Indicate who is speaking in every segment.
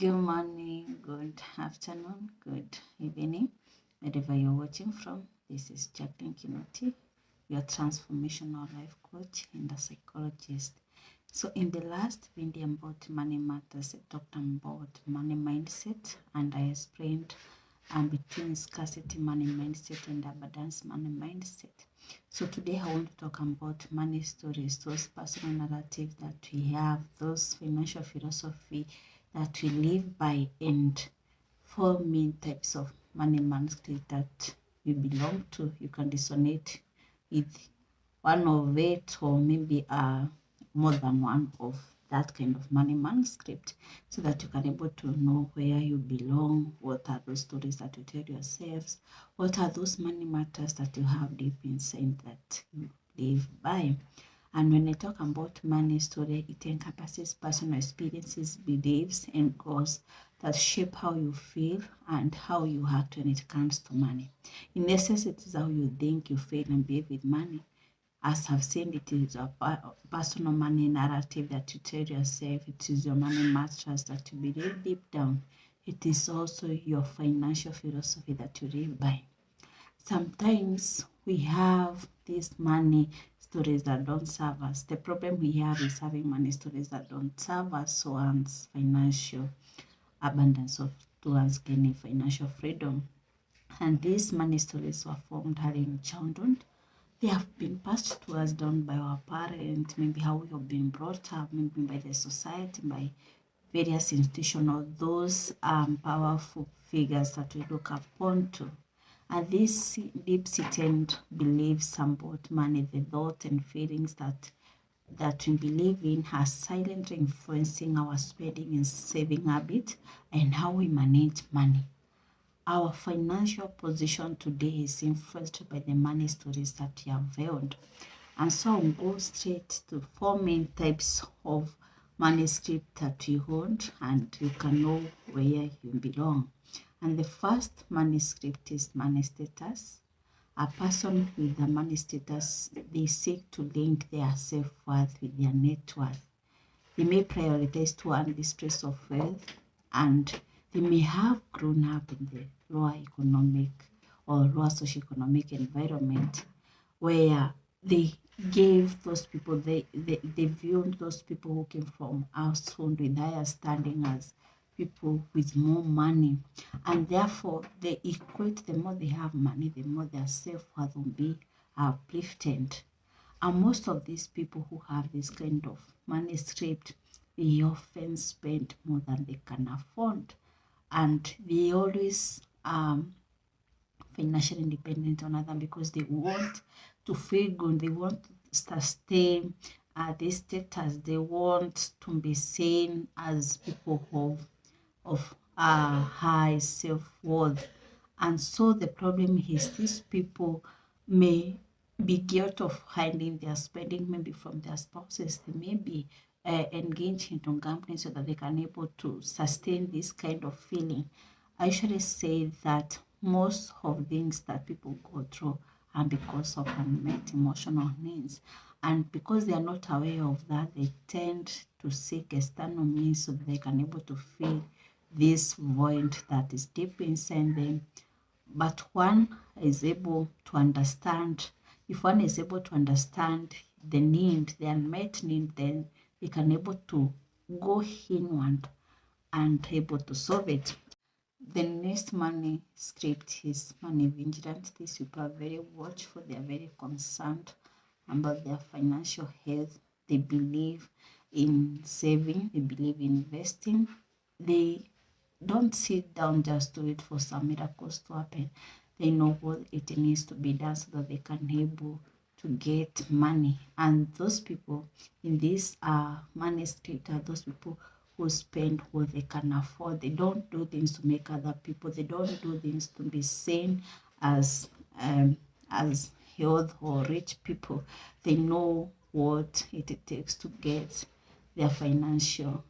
Speaker 1: Good morning, good afternoon, good evening, wherever you're watching from. This is Jacqueline Kinoti, your transformational life coach and a psychologist. So in the last video about money matters, I talked about money mindset and I explained between scarcity money mindset and abundance money mindset. So today I want to talk about money stories, those personal narratives that we have, those financial philosophy that we live by, and 4 main types of money mindset that we belong to. You can resonate with one of it or maybe more than one of that kind of money manuscript, so that you can able to know where you belong, what are those stories that you tell yourselves, what are those money matters that you have deep inside that you live by. And when I talk about money story, it encompasses personal experiences, beliefs, and goals that shape how you feel and how you act when it comes to money. In essence, it is how you think, you feel, and behave with money. As I've said, it is a personal money narrative that you tell yourself. It is your money mantras that you believe deep down. It is also your financial philosophy that you live by. Sometimes we have these money stories that don't serve us. The problem we have is having money stories that don't serve us towards financial abundance or towards gaining financial freedom. And these money stories were formed early in childhood. They have been passed to us down by our parents, maybe how we have been brought up, maybe by the society, by various institutions, or those powerful figures that we look upon to. And these deep-seated beliefs about money, the thoughts and feelings that we believe in, are silently influencing our spending and saving habits and how we manage money. Our financial position today is influenced by the money stories that we have held. And so I'll go straight to 4 main types of money script that we hold, and you can know where you belong. And the first money script is money status. A person with a money status, they seek to link their self-worth with their net worth. They may prioritize to earn this place of wealth, and they may have grown up in the lower economic or lower socioeconomic environment where they gave those people, they viewed those people who came from household with higher standing as people with more money, and therefore they equate the more they have money, the more their self-worth will be uplifted. And most of these people who have this kind of money script, they often spend more than they can afford, and they always financially independent on others because they want to feel good, they want to sustain this status, they want to be seen as people of high self-worth. And so the problem is these people may be guilty of hiding their spending, maybe from their spouses. They may be engaged into gambling so that they can able to sustain this kind of feeling. I usually say that most of things that people go through are because of unmet emotional needs. And because they are not aware of that, they tend to seek external means so that they can able to fill this void that is deep inside them. But one is able to understand, if one is able to understand the need, the unmet need, then they can able to go inward and able to solve it. The next money script is money vigilance. These people are very watchful, they are very concerned about their financial health. They believe in saving, they believe in investing. They don't sit down just to wait for some miracles to happen. They know what it needs to be done so that they can able to get money. And those people in this money script are those people who spend what they can afford. They don't do things to make other people. They don't do things to be seen as health or rich people. They know what it takes to get their financial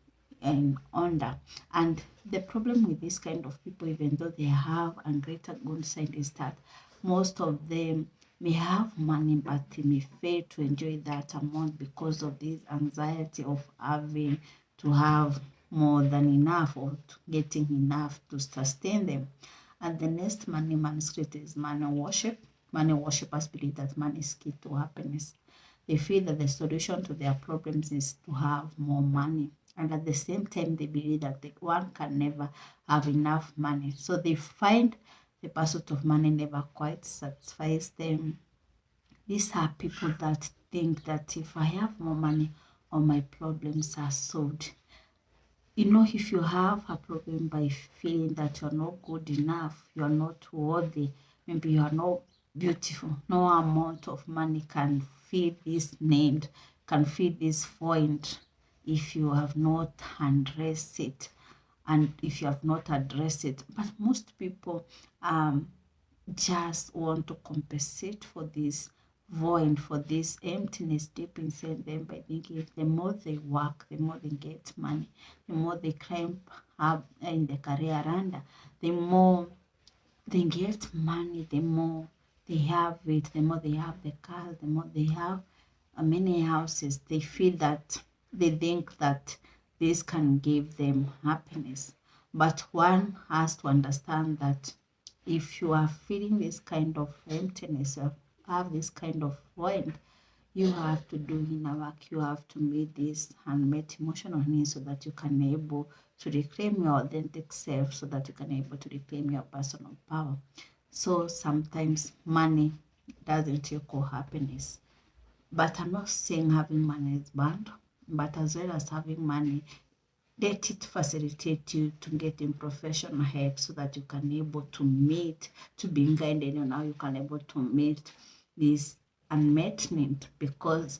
Speaker 1: and under. And the problem with this kind of people, even though they have a greater good side, is that most of them may have money, but they may fail to enjoy that amount because of this anxiety of having to have more than enough or getting enough to sustain them. And the next money manuscript is money worship. Money worshippers believe that money is key to happiness. They feel that the solution to their problems is to have more money. And at the same time, they believe that one can never have enough money. So they find the pursuit of money never quite satisfies them. These are people that think that if I have more money, all my problems are solved. If you have a problem by feeling that you're not good enough, you're not worthy, maybe you are not beautiful, no amount of money can fill this need, can fill this void if you have not addressed it and if you have not addressed it. But most people just want to compensate for this void, for this emptiness deep inside them by thinking the more they work, the more they get money, the more they climb up in the career ladder, the more they get money, the more they have it, the more they have the cars, the more they have many houses, they feel that they think that this can give them happiness. But one has to understand that if you are feeling this kind of emptiness, you have this kind of void, you have to do inner work. You have to meet this unmet emotional needs so that you can able to reclaim your authentic self, so that you can able to reclaim your personal power. So sometimes money doesn't equal happiness. But I'm not saying having money is bad, but as well as having money, let it facilitate you to get in professional help so that you can able to meet, to be guided on how you can able to meet this unmet need. Because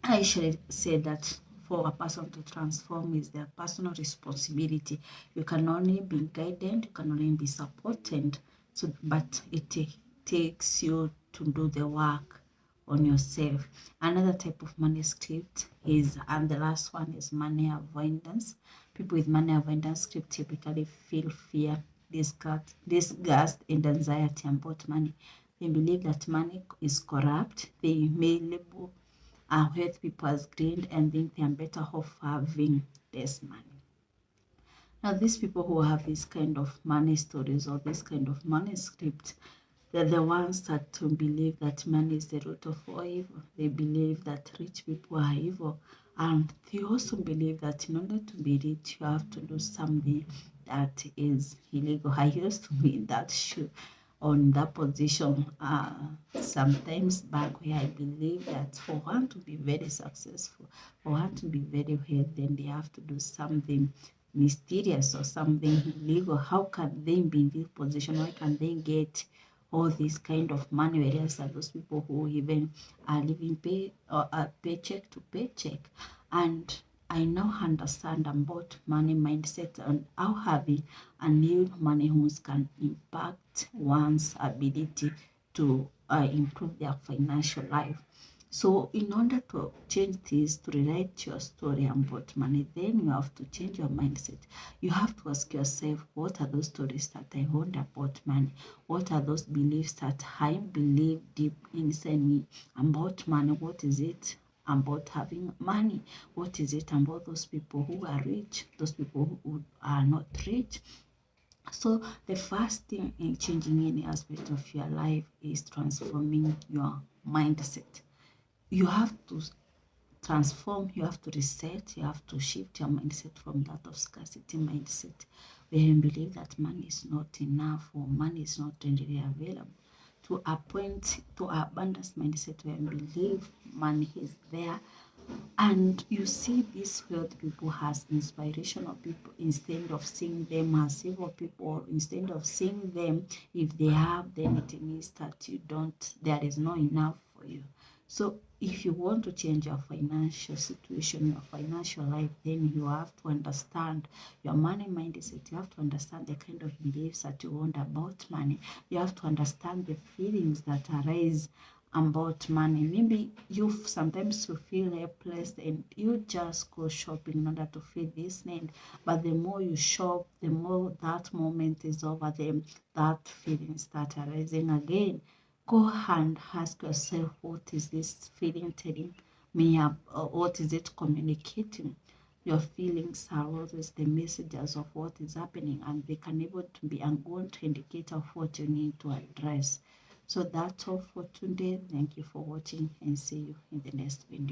Speaker 1: I should say that for a person to transform is their personal responsibility. You can only be guided, you can only be supported, but it takes you to do the work on yourself. Another type of manuscript is, and the last one is money avoidance. People with money avoidance script typically feel fear, disgust, and anxiety about money. They believe that money is corrupt. They may label wealth people as greed and think they are better off having less money. Now, these people who have this kind of money stories or this kind of money script, they're the ones that believe that money is the root of all evil. They believe that rich people are evil. And they also believe that in order to be rich, you have to do something that is illegal. I used to be in that shoe, on that position sometimes back, where I believe that for one to be very successful, for one to be very wealthy, then they have to do something mysterious or something illegal. How can they be in this position? How can they get all this kind of money, whereas are those people who even are living paycheck to paycheck? And I now understand about money mindset and how having a new money homes can impact one's ability to improve their financial life. So in order to change this, to rewrite your story about money, then you have to change your mindset. You have to ask yourself, what are those stories that I hold about money? What are those beliefs that I believe deep inside me about money? What is it about having money? What is it about those people who are rich, those people who are not rich? So the first thing in changing any aspect of your life is transforming your mindset. You have to transform, you have to reset, you have to shift your mindset from that of scarcity mindset, where you believe that money is not enough or money is not readily available, to a point, to abundance mindset, where you believe money is there. And you see these wealthy people as inspirational people instead of seeing them as evil people, or instead of seeing them, if they have, then it means that you don't, there is not enough for you. So if you want to change your financial situation, your financial life, then you have to understand your money mindset. You have to understand the kind of beliefs that you want about money. You have to understand the feelings that arise about money. Maybe you sometimes you feel helpless and you just go shopping in order to feel this need. But the more you shop, the more that moment is over, them that feeling start arising again. Go and ask yourself, what is this feeling telling me? What is it communicating? Your feelings are always the messengers of what is happening, and they can able to be a good indicator of what you need to address. So that's all for today. Thank you for watching, and see you in the next video.